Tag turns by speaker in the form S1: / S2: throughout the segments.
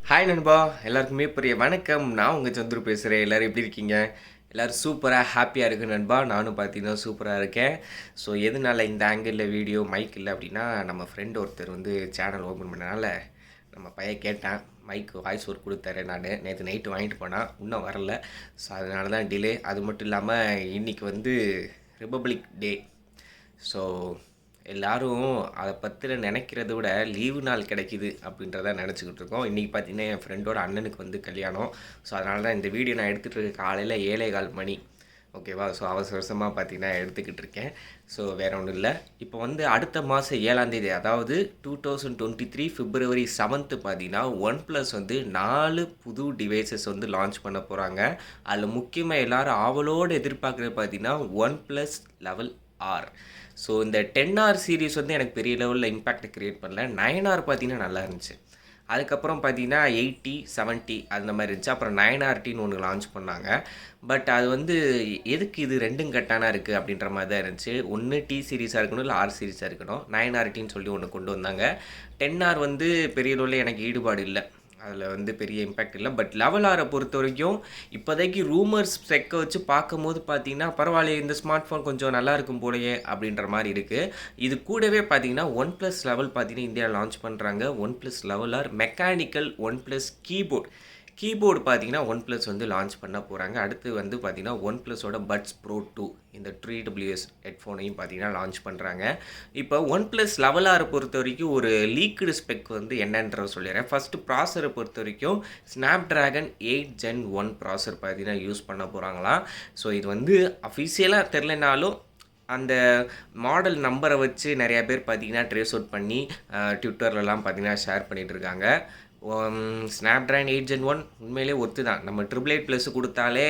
S1: Hi நண்பா, எல்லாருக்குமே பெரிய வணக்கம். நான் உங்கள் சந்துரு பேசுகிறேன். எல்லோரும் எப்படி இருக்கீங்க? எல்லோரும் சூப்பராக ஹாப்பியாக இருக்கு நண்பா. நானும் பார்த்தீங்கன்னா சூப்பராக இருக்கேன். ஸோ எதனால இந்த ஆங்கிளில் வீடியோ மைக் இல்லை அப்படின்னா, நம்ம ஃப்ரெண்ட் ஒருத்தர் வந்து சேனல் ஓப்பன் பண்ணனால நம்ம பையன் கேட்டான். மைக் வாய்ஸ் ஒர்க் கொடுத்தாரு. நான் நேற்று நைட்டு வாங்கிட்டு போனான், இன்னும் வரல. ஸோ அதனால தான் டிலே. அது மட்டும் இல்லாமல் இன்றைக்கி வந்து ரிபப்ளிக் டே. ஸோ எல்லோரும் அதை பற்றின நினைக்கிறத விட லீவு நாள் கிடைக்கிது அப்படின்றத நினச்சிக்கிட்டு இருக்கோம். இன்றைக்கி பார்த்தீங்கன்னா என் ஃப்ரெண்டோட அண்ணனுக்கு வந்து கல்யாணம். ஸோ அதனால தான் இந்த வீடியோ நான் எடுத்துகிட்டு இருக்க காலையில் 7:15 மணி. ஓகேவா? ஸோ அவசரமாக பார்த்தீங்கன்னா எடுத்துக்கிட்டு இருக்கேன். ஸோ வேறு ஒன்றும் இல்லை. இப்போ வந்து அடுத்த மாதம் 7ஆம் தேதி, அதாவது 2023 February 7th பார்த்தீங்கன்னா OnePlus வந்து 4 புது டிவைசஸ் வந்து லான்ச் பண்ண போகிறாங்க. அதில் முக்கியமாக எல்லோரும் ஆவலோடு எதிர்பார்க்குறது பார்த்தீங்கன்னா OnePlus 11R. ஸோ இந்த 10R சீரீஸ் வந்து எனக்கு பெரிய லெவலில் இம்பேக்ட் க்ரியேட் பண்ணல. 9R பார்த்தீங்கன்னா நல்லா இருந்துச்சு. அதுக்கப்புறம் பார்த்தீங்கன்னா 80, 70 அந்த மாதிரி இருந்துச்சு. அப்புறம் 9RTன்னு ஒன்று லான்ச் பண்ணாங்க. பட் அது வந்து எதுக்கு இது ரெண்டும் கட்டானா இருக்குது அப்படின்ற மாதிரி தான் இருந்துச்சு. ஒன்று டி சீரீஸாக இருக்கணும், இல்லை ஆர் சீரீஸாக இருக்கணும். 9RTன்னு சொல்லி ஒன்று கொண்டு வந்தாங்க. 10R வந்து பெரிய லெவலில் எனக்கு ஈடுபாடு இல்லை. அதில் வந்து பெரிய இம்பேக்ட் இல்லை. பட் 11R பொறுத்த வரைக்கும் இப்போதைக்கு ரூமர்ஸ் செக்கை வச்சு பார்க்கும்போது பார்த்தீங்கன்னா பரவாயில்லையே, இந்த ஸ்மார்ட் ஃபோன் கொஞ்சம் நல்லா இருக்கும் போலையே அப்படின்ற மாதிரி இருக்குது. இது கூடவே பார்த்தீங்கன்னா OnePlus 11 பார்த்தீங்கன்னா இந்தியாவில் லான்ச் பண்ணுறாங்க. OnePlus 11R mechanical OnePlus keyboard பார்த்தீங்கன்னா OnePlus வந்து லான்ச் பண்ண போகிறாங்க. அடுத்து வந்து பார்த்தீங்கன்னா OnePlusோட Buds Pro 2 இந்த 3WS ஹெட்ஃபோனையும் பார்த்தீங்கன்னா லான்ச் பண்ணுறாங்க. இப்போ OnePlus 11R பொறுத்த வரைக்கும் ஒரு லீக்டு ஸ்பெக் வந்து என்னன்றதை சொல்லிடுறேன். ஃபஸ்ட்டு ப்ராசரை பொறுத்த வரைக்கும் Snapdragon 8 Gen 1 ப்ராசர் பார்த்தீங்கன்னா யூஸ் பண்ண போகிறாங்களாம். ஸோ இது வந்து அஃபிஷியலாக தெரிலனாலும் அந்த மாடல் நம்பரை வச்சு நிறையா பேர் பார்த்தீங்கன்னா ட்ரேஸ் அவுட் பண்ணி ட்விட்டர்லலாம் பார்த்தீங்கன்னா ஷேர் பண்ணிகிட்ருக்காங்க. Snapdragon 8 Gen 1 உண்மையிலே ஒர்த்து தான். நம்ம 888+ கொடுத்தாலே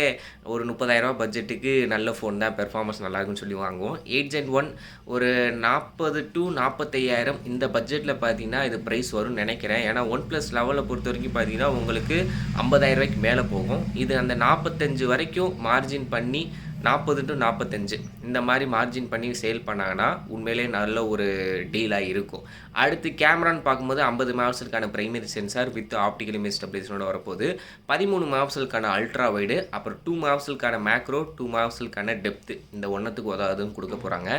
S1: ஒரு 30,000 பட்ஜெட்டுக்கு நல்ல ஃபோன் தான், பெர்ஃபார்மன்ஸ் நல்லாயிருக்குன்னு சொல்லி வாங்குவோம். 8 Gen 1 ஒரு 40 to 45,000 இந்த பட்ஜெட்டில் பார்த்தீங்கன்னா இது ப்ரைஸ் வரும்னு நினைக்கிறேன். ஏன்னா OnePlus 11 பொறுத்த வரைக்கும் பார்த்தீங்கன்னா உங்களுக்கு 50,000 மேலே போகும். இது அந்த 45 வரைக்கும் மார்ஜின் பண்ணி 40 to 45 இந்த மாதிரி மார்ஜின் பண்ணி சேல் பண்ணாங்கன்னா உண்மையிலே நல்ல ஒரு டீலாக இருக்கும். அடுத்து கேமரான்னு பார்க்கும்போது 50 மெகாபிக்சலுக்கான primary sensor with optical image ஸ்டெபிலைசேஷனோட வரப்போகுது. 13 மெகாபிக்சலுக்கான அல்ட்ரா வைடு, அப்புறம் 2 மெகாபிக்சலுக்கான மேக்ரோ, 2 மெகாபிக்சலுக்கான டெப்த்து, இந்த ஒன்றத்துக்கு உதவுதுன்னு கொடுக்க போகிறாங்க.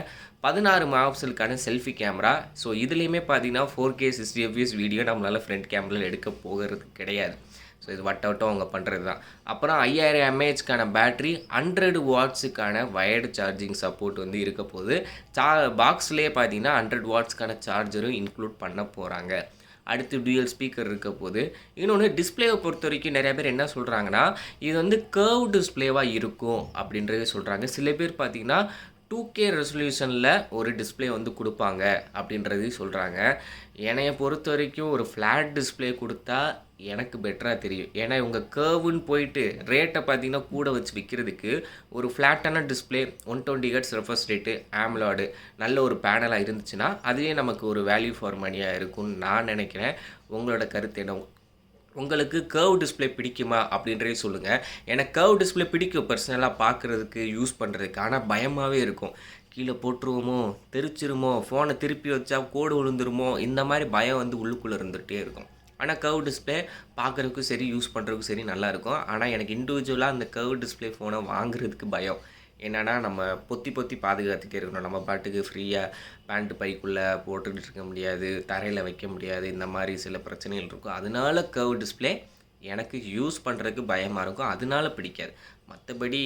S1: 16 மெகாபிக்சலுக்கான செல்ஃபி கேமரா. ஸோ இதுலேயுமே பார்த்தீங்கன்னா 4K 60 fps வீடியோ நம்மளால் ஃப்ரண்ட் கேமராவில் எடுக்க போகிறது கிடையாது. ஸோ இது வட்டம் அவங்க பண்ணுறது தான். அப்புறம் 5000 mAhக்கான பேட்ரி, 100 வாட்ஸுக்கான வயர்டு சார்ஜிங் சப்போர்ட் வந்து இருக்க போது. பாக்ஸ்லேயே பார்த்தீங்கன்னா 100 வாட்ஸ்க்கான சார்ஜரும் இன்க்ளூட் பண்ண போகிறாங்க. அடுத்து டூயல் ஸ்பீக்கர் இருக்க போது. இன்னொன்று டிஸ்பிளேவை பொறுத்த வரைக்கும் நிறைய பேர் என்ன சொல்கிறாங்கன்னா இது வந்து கர்வ் டிஸ்பிளேவாக இருக்கும் அப்படின்றதே சொல்கிறாங்க. சில பேர் பார்த்தீங்கன்னா 2K ரெசல்யூஷனில் ஒரு டிஸ்பிளே வந்து கொடுப்பாங்க அப்படின்றதையும் சொல்கிறாங்க. என்னையை பொறுத்த வரைக்கும் ஒரு ஃப்ளாட் டிஸ்பிளே கொடுத்தா எனக்கு பெட்டராக தெரியும். ஏன்னா இவங்க கர்வுன்னு போயிட்டு ரேட்டை பார்த்தீங்கன்னா கூட வச்சு விற்கிறதுக்கு ஒரு ஃப்ளாட்டான டிஸ்பிளே 120 Hz ரெஃப்ரெஷ் ரேட்டு, ஆம்லாய்டு நல்ல ஒரு பேனலாக இருந்துச்சுன்னா அதுவே நமக்கு ஒரு வேல்யூ ஃபார் மணியாக இருக்கும்னு நான் நினைக்கிறேன். உங்களோட கருத்து என்ன? உங்களுக்கு கர்வ் டிஸ்பிளே பிடிக்குமா அப்படின்றதே சொல்லுங்கள். எனக்கு கர்வ் டிஸ்பிளே பிடிக்கும் பர்சனலாக பார்க்குறதுக்கு, யூஸ் பண்ணுறதுக்கு. ஆனால் பயமாகவே இருக்கும், கீழே போட்டுருவோமோ, தெரிச்சிருமோ, ஃபோனை திருப்பி வச்சா கோடு விழுந்துருமோ, இந்த மாதிரி பயம் வந்து உள்ளுக்குள்ளே இருந்துகிட்டே இருக்கும். ஆனால் கர்வ் டிஸ்பிளே பார்க்குறதுக்கும் சரி, யூஸ் பண்ணுறதுக்கும் சரி நல்லாயிருக்கும். ஆனால் எனக்கு இண்டிவிஜுவலாக அந்த கர்வ் டிஸ்பிளே ஃபோனை வாங்குறதுக்கு பயம். என்னென்னா நம்ம பொத்தி பாதுகாத்துட்டே இருக்கணும். நம்ம பாட்டுக்கு ஃப்ரீயாக பேண்ட்டு பைக்குள்ளே போட்டுக்கிட்டு இருக்க முடியாது, தரையில் வைக்க முடியாது, இந்த மாதிரி சில பிரச்சனைகள் இருக்கும். அதனால கர்வ் டிஸ்பிளே எனக்கு யூஸ் பண்ணுறதுக்கு பயமாக இருக்கும், அதனால பிடிக்காது. மற்றபடி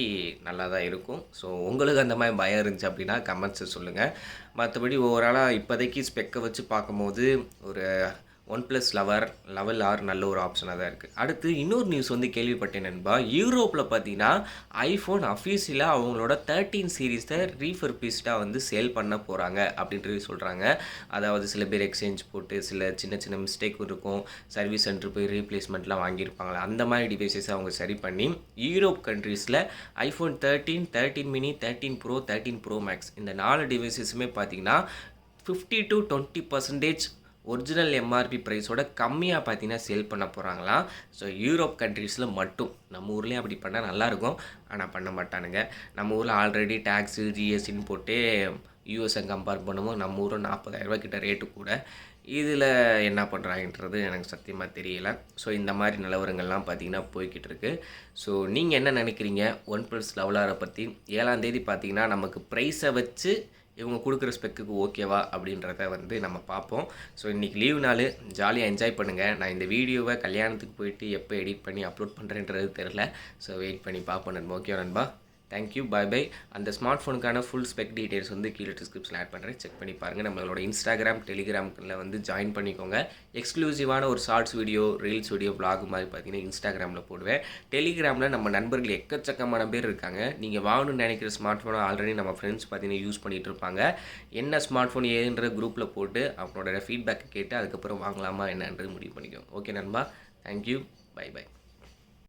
S1: நல்லா தான் இருக்கும். ஸோ உங்களுக்கு அந்த மாதிரி பயம் இருந்துச்சு அப்படின்னா கமெண்ட்ஸை சொல்லுங்கள். மற்றபடி ஓவராலாக இப்போதைக்கு ஸ்பெக்கை வச்சு பார்க்கும்போது ஒரு OnePlus 11R நல்ல ஒரு ஆப்ஷனாக தான் இருக்குது. அடுத்து இன்னொரு நியூஸ் வந்து கேள்விப்பட்டேன் நண்பா. யூரோப்பில் பார்த்தீங்கன்னா ஐஃபோன் அஃபீஷியலாக அவங்களோட 13 சீரீஸை ரீஃபர்பிஷ்டாக வந்து சேல் பண்ண போகிறாங்க அப்படின்றது சொல்கிறாங்க. அதாவது சில பேர் எக்ஸ்சேஞ்ச் போட்டு சில சின்ன மிஸ்டேக் இருக்கும், சர்வீஸ் சென்டர் போய் ரீப்ளேஸ்மெண்ட்லாம் வாங்கியிருப்பாங்களே, அந்த மாதிரி டிவைசஸை அவங்க சரி பண்ணி யூரோப் கண்ட்ரீஸில் iPhone 13, 13 mini, 13 Pro, 13 Pro Max இந்த 4 டிவைசஸுமே பார்த்தீங்கன்னா 50 to 20% ஒரிஜினல் எம்ஆர்பி ப்ரைஸோட கம்மியாக பார்த்தீங்கன்னா சேல் பண்ண போகிறாங்களாம். ஸோ யூரோப் கண்ட்ரீஸில் மட்டும். நம்ம ஊர்லேயும் அப்படி பண்ணால் நல்லாயிருக்கும், ஆனால் பண்ண மாட்டானுங்க. நம்ம ஊரில் ஆல்ரெடி டேக்ஸு ஜிஎஸ்டின்னு போட்டு யூஎஸ்ஐ கம்பேர் பண்ணும்போது நம்ம ஊரில் 40,000 கிட்ட ரேட்டு கூட. இதில என்ன பண்ணுறாங்கன்றது எனக்கு சத்தியமா தெரியல. ஸோ இந்த மாரி நிலவரங்கள்லாம் பார்த்தீங்கன்னா போய்க்கிட்டு இருக்கு. ஸோ நீங்க என்ன நினைக்கிறீங்க? OnePlus 11R பத்தி 7ஆம் தேதி பார்த்தீங்கன்னா, நமக்கு பிரைஸ வச்சு இவங்க குடுக்குற ஸ்பெக்குக்கு ஓகேவா? அப்படின்றத வந்து நம்ம பார்ப்போம். ஸோ இன்னைக்கு லீவ் நாளு ஜாலியா என்ஜாய் பண்ணுங்க. நான் இந்த வீடியோவ கல்யாணத்துக்கு போயிட்டு எப்போ எடிட் பண்ணி அப்லோட் பண்ணுறேன்றது தெரியல. ஸோ வெயிட் பண்ணி பார்ப்போம் நண்பா. ஓகேவா நண்பா? Thank you. Bye bye. அந்த ஸ்மார்ட் ஃபோனுக்கான ஃபுல் ஸ்பெக் டீட்டெயில்ஸ் வந்து கீழ டிஸ்கிரிப்ஷன்ல ஆட் பண்ணுறேன். செக் பண்ணி பாருங்க. நம்மளோட Instagram, Telegramல வந்து ஜாயின் பண்ணிக்கோங்க. எக்ஸ்க்ளூசிவான ஒரு shorts video, reels video, vlog மாதிரி பார்த்தீங்கன்னா Instagramல போடுவேன். Telegramல நம்ம நண்பர்கள் எக்கச்சக்கமான பேர் இருக்காங்க. நீங்க வாங்கணும்னு நினைக்கிற ஸ்மார்ட் ஃபோனை ஆல்ரெடி நம்ம ஃப்ரெண்ட்ஸ் பார்த்தீங்கன்னா யூஸ் பண்ணிட்டு இருப்பாங்க. என்ன ஸ்மார்ட் ஃபோன் ஏதுன்ற குரூப்பில் போட்டு அவங்களோட ஃபீட்பேக் கேட்டு அதுக்கப்புறம் வாங்கலாமா என்னன்றது முடிவு பண்ணிக்கோங்க. ஓகே நண்பா. Thank you. Bye by.